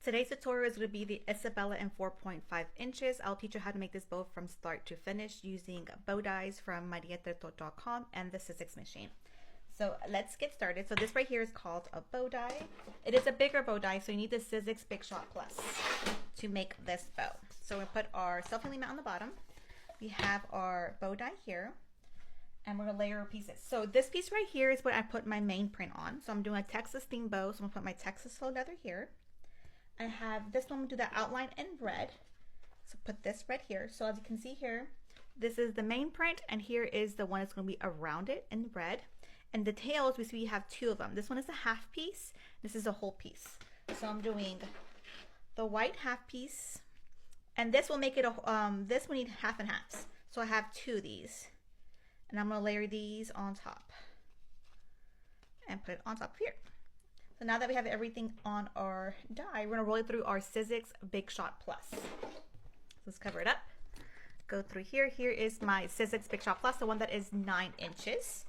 Today's tutorial is going to be the Isabella in 4.5 inches. I'll teach you how to make this bow from start to finish using bow dies from Treto.com and the scissors machine. So let's get started. So this right here is called a bow die. It is a bigger bow die, so you need the Scissors Big Shot Plus to make this bow. So we put our self-healing mat on the bottom. We have our bow die here, and we're gonna layer our pieces. So this piece right here is what I put my main print on. So I'm doing a Texas theme bow, so I'm gonna put my Texas faux leather here. I have this one, I'm gonna do the outline in red. So put this red here. So as you can see here, this is the main print, and here is the one that's gonna be around it in red. And the tails, we see we have two of them. This one is a half piece, this is a whole piece. So I'm doing the white half piece, and this will make it a, this will need half and halves. So I have two of these, and I'm gonna layer these on top and put it on top here. So now that we have everything on our die, we're gonna roll it through our Scissors Big Shot Plus. Let's cover it up. Go through here. Here is my Scissors Big Shot Plus, the one that is 9 inches.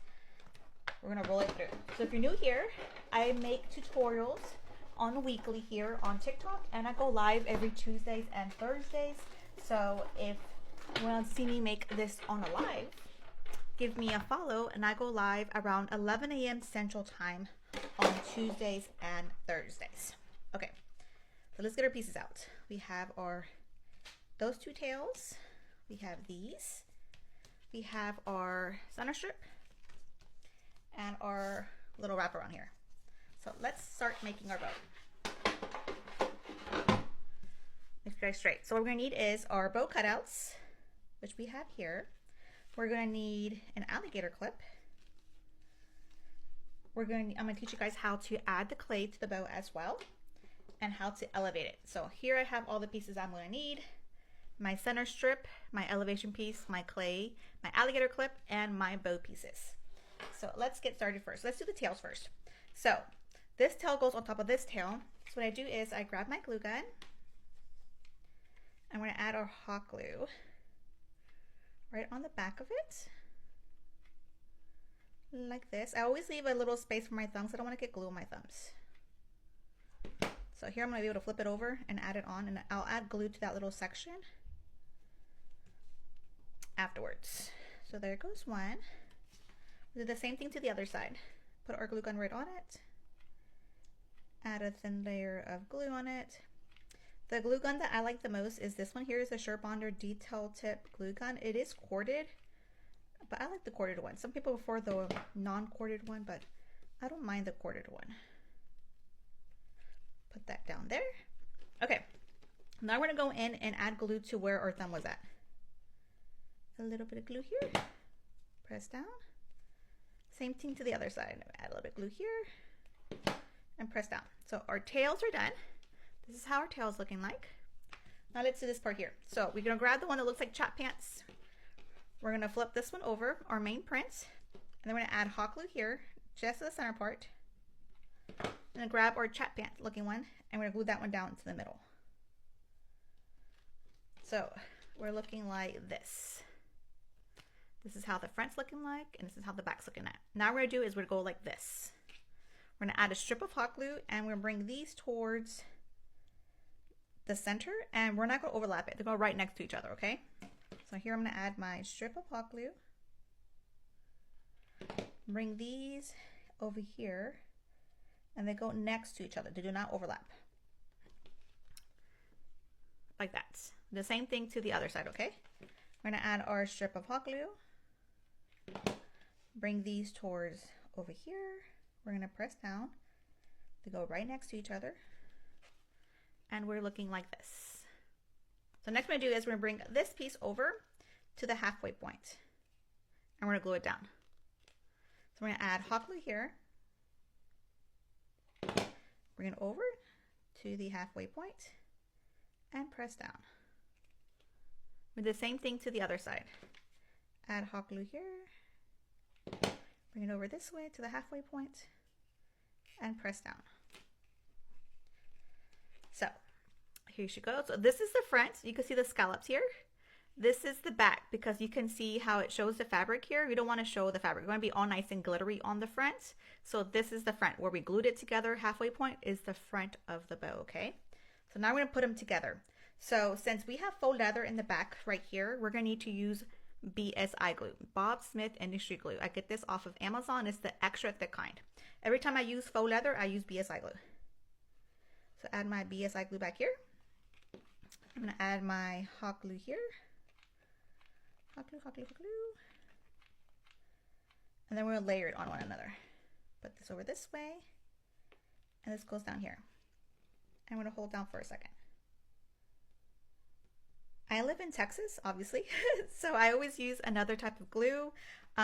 We're gonna roll it through. So if you're new here, I make tutorials on weekly here on TikTok, and I go live every Tuesdays and Thursdays. So if you want to see me make this on a live, give me a follow, and I go live around 11 a.m. Central Time on Tuesdays and Thursdays. Okay, so let's get our pieces out. We have those two tails, we have these, we have our center strip, and our little wraparound here. So let's start making our bow. Make sure I straight. So what we're gonna need is our bow cutouts, which we have here. We're gonna need an alligator clip. I'm gonna teach you guys how to add the clay to the bow as well, and how to elevate it. So here I have all the pieces I'm gonna need. My center strip, my elevation piece, my clay, my alligator clip, and my bow pieces. So let's get started first. Let's do the tails first. So this tail goes on top of this tail. So what I do is I grab my glue gun. I'm going to add our hot glue right on the back of it, like this. I always leave a little space for my thumbs. I don't want to get glue on my thumbs. So here I'm going to be able to flip it over and add it on, and I'll add glue to that little section afterwards. So there goes one. Do the same thing to the other side. Put our glue gun right on it. Add a thin layer of glue on it. The glue gun that I like the most is this one here. Is a Surebonder detail tip glue gun. It is corded, but I like the corded one. Some people prefer the non-corded one, but I don't mind the corded one. Put that down there. Okay, now we're gonna go in and add glue to where our thumb was at. A little bit of glue here. Press down. Same thing to the other side. Add a little bit of glue here and press down. So our tails are done. This is how our tail is looking like. Now let's do this part here. So we're gonna grab the one that looks like chat pants. We're gonna flip this one over, our main print, and then we're gonna add hot glue here, just to the center part. And then grab our chat pant looking one, and we're gonna glue that one down to the middle. So we're looking like this. This is how the front's looking like, and this is how the back's looking at. Now what we're gonna do is we're gonna go like this. We're gonna add a strip of hot glue, and we're gonna bring these towards the center, and we're not gonna overlap it. They're gonna go right next to each other, okay? So here I'm gonna add my strip of hot glue. Bring these over here, and they go next to each other. They do not overlap. Like that. The same thing to the other side, okay? We're gonna add our strip of hot glue. Bring these towards over here. We're gonna press down. They go right next to each other. And we're looking like this. So next what we're gonna do is we're gonna bring this piece over to the halfway point. And we're gonna glue it down. So we're gonna add hot glue here. Bring it over to the halfway point and press down. We do the same thing to the other side. Add hot glue here. Bring it over this way to the halfway point and press down. So here she goes. So this is the front. You can see the scallops here. This is the back, because you can see how it shows the fabric here. We don't want to show the fabric. We want to be all nice and glittery on the front. So this is the front where we glued it together. Halfway point is the front of the bow, okay? So now we're going to put them together. So since we have faux leather in the back right here, we're going to need to use BSI glue, Bob Smith Industry Glue. I get this off of Amazon. It's the extra thick kind. Every time I use faux leather, I use BSI glue. So add my BSI glue back here. I'm going to add my hot glue here. Hot glue, hot glue, hot glue. And then we're going to layer it on one another. Put this over this way. And this goes down here. I'm going to hold down for a second. I live in Texas, obviously, so I always use another type of glue.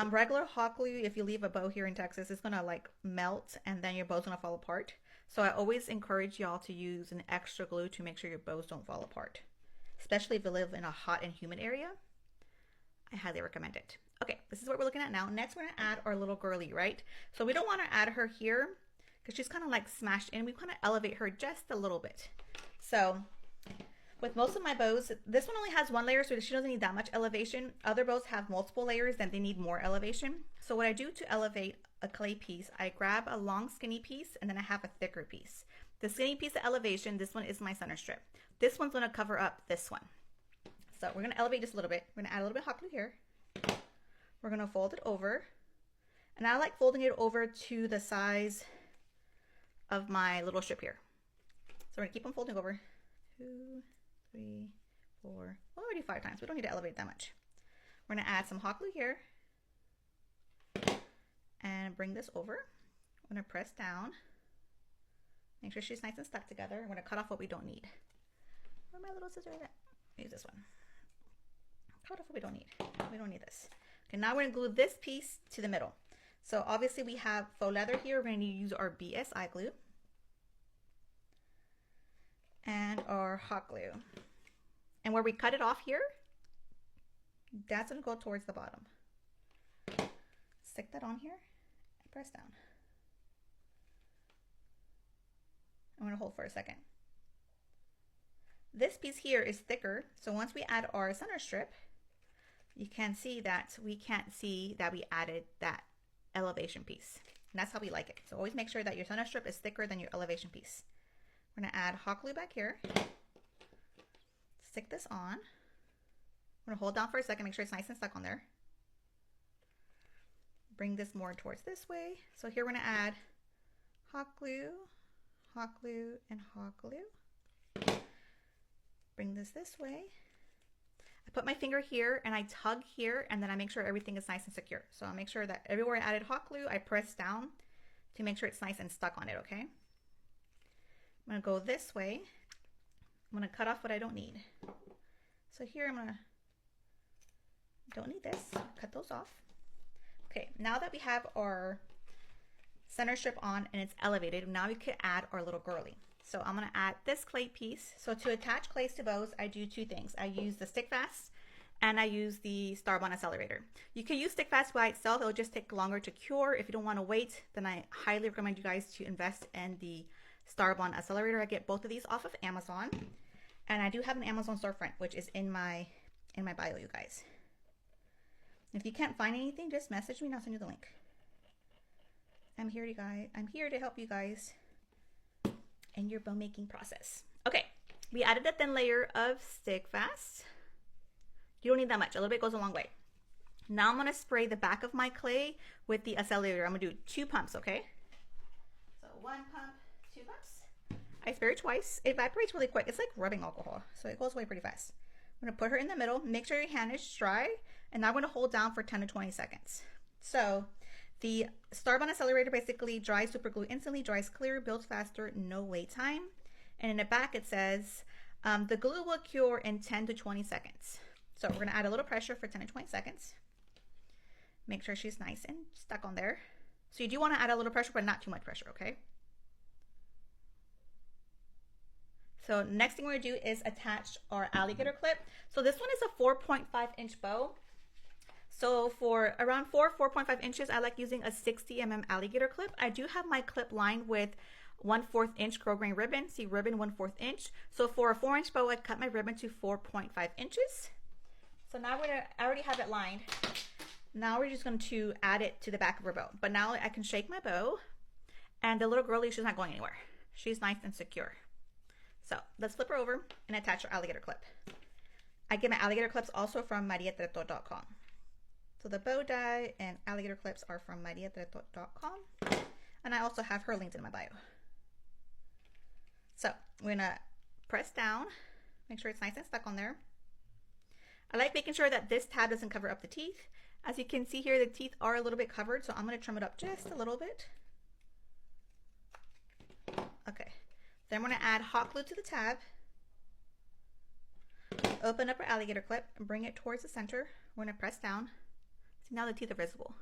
Regular hot glue, if you leave a bow here in Texas, it's gonna like melt and then your bow's gonna fall apart. So I always encourage y'all to use an extra glue to make sure your bows don't fall apart, especially if you live in a hot and humid area. I highly recommend it. Okay, this is what we're looking at now. Next, we're gonna add our little girly, right? So we don't wanna add her here because she's kind of like smashed in. We wanna elevate her just a little bit. So with most of my bows, this one only has one layer, so she doesn't need that much elevation. Other bows have multiple layers, then they need more elevation. So what I do to elevate a clay piece, I grab a long skinny piece and then I have a thicker piece. The skinny piece of elevation, this one is my center strip. This one's gonna cover up this one. So we're gonna elevate just a little bit. We're gonna add a little bit of hot glue here. We're gonna fold it over. And I like folding it over to the size of my little strip here. So we're gonna keep on folding over. 2, 3, 4, well, already 5 times. We don't need to elevate that much. We're gonna add some hot glue here and bring this over. I'm gonna press down. Make sure she's nice and stuck together. I'm gonna cut off what we don't need. Where are my little scissors at? Use this one. Cut off what we don't need. We don't need this. Okay, now we're gonna glue this piece to the middle. So obviously we have faux leather here. We're gonna need to use our BSI glue and our hot glue. And where we cut it off here, that's gonna go towards the bottom. Stick that on here and press down. I'm gonna hold for a second. This piece here is thicker, so once we add our center strip, you can see that we can't see that we added that elevation piece. And that's how we like it. So always make sure that your center strip is thicker than your elevation piece. We're gonna add hot glue back here. Stick this on. I'm gonna hold down for a second, make sure it's nice and stuck on there. Bring this more towards this way. So here we're gonna add hot glue, and hot glue. Bring this way. I put my finger here and I tug here and then I make sure everything is nice and secure. So I'll make sure that everywhere I added hot glue, I press down to make sure it's nice and stuck on it, okay? I'm gonna go this way. I'm gonna cut off what I don't need. So here don't need this, cut those off. Okay, now that we have our center strip on and it's elevated, now we could add our little girly. So I'm gonna add this clay piece. So to attach clays to bows, I do 2 things. I use the stick fast and I use the Starbond accelerator. You can use stick fast by itself, it'll just take longer to cure. If you don't wanna wait, then I highly recommend you guys to invest in the Starbond accelerator. I get both of these off of Amazon. And I do have an Amazon storefront, which is in my bio, you guys. If you can't find anything, just message me and I'll send you the link. I'm here to help you guys in your bow making process. Okay, we added a thin layer of stick fast. You don't need that much, a little bit goes a long way. Now I'm gonna spray the back of my clay with the accelerator. I'm gonna do 2 pumps, okay? So 1 pump, 2 pumps. I spray it twice. It evaporates really quick. It's like rubbing alcohol, so it goes away pretty fast. I'm gonna put her in the middle, make sure your hand is dry, and now I'm gonna hold down for 10 to 20 seconds. So the Starbond accelerator basically dries super glue instantly, dries clear, builds faster, no wait time. And in the back it says, the glue will cure in 10 to 20 seconds. So we're gonna add a little pressure for 10 to 20 seconds. Make sure she's nice and stuck on there. So you do wanna add a little pressure, but not too much pressure, okay? So next thing we're gonna do is attach our alligator clip. So this one is a 4.5-inch bow. So for around 4.5 inches, I like using a 60 mm alligator clip. I do have my clip lined with 1/4 inch grosgrain ribbon. See, ribbon 1/4 inch. So for a 4-inch bow, I cut my ribbon to 4.5 inches. So now I already have it lined. Now we're just going to add it to the back of our bow. But now I can shake my bow and the little girly, she's not going anywhere. She's nice and secure. So let's flip her over and attach our alligator clip. I get my alligator clips also from mariatreto.com. So the bow die and alligator clips are from mariatreto.com. And I also have her linked in my bio. So we're gonna press down, make sure it's nice and stuck on there. I like making sure that this tab doesn't cover up the teeth. As you can see here, the teeth are a little bit covered, so I'm gonna trim it up just a little bit. Okay, then we're gonna add hot glue to the tab. Open up our alligator clip and bring it towards the center. We're gonna press down. See, now the teeth are visible.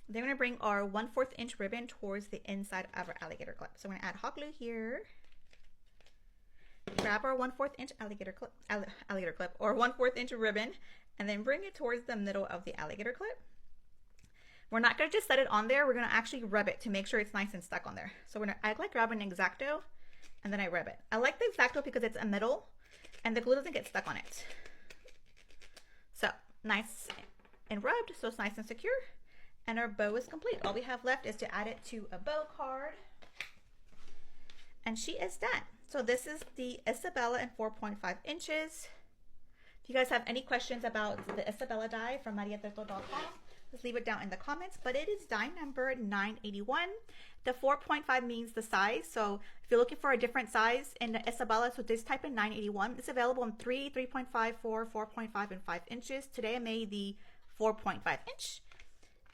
Then we're gonna bring our 1/4 inch ribbon towards the inside of our alligator clip. So we're gonna add hot glue here. Grab our 1/4 inch alligator clip or 1/4 inch ribbon, and then bring it towards the middle of the alligator clip. We're not gonna just set it on there. We're gonna actually rub it to make sure it's nice and stuck on there. So I like grabbing an X-Acto and then I rub it. I like the X-Acto because it's a metal and the glue doesn't get stuck on it. So nice and rubbed, so it's nice and secure. And our bow is complete. All we have left is to add it to a bow card. And she is done. So this is the Isabella in 4.5 inches. If you guys have any questions about the Isabella die from mariatreto.com, just leave it down in the comments. But it is die number 981. The 4.5 means the size. So if you're looking for a different size in the Isabella, so just type in 981. It's available in 3, 3.5, 4, 4.5, and 5 inches. Today I made the 4.5 inch.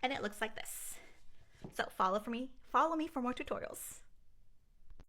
And it looks like this. So follow me for more tutorials.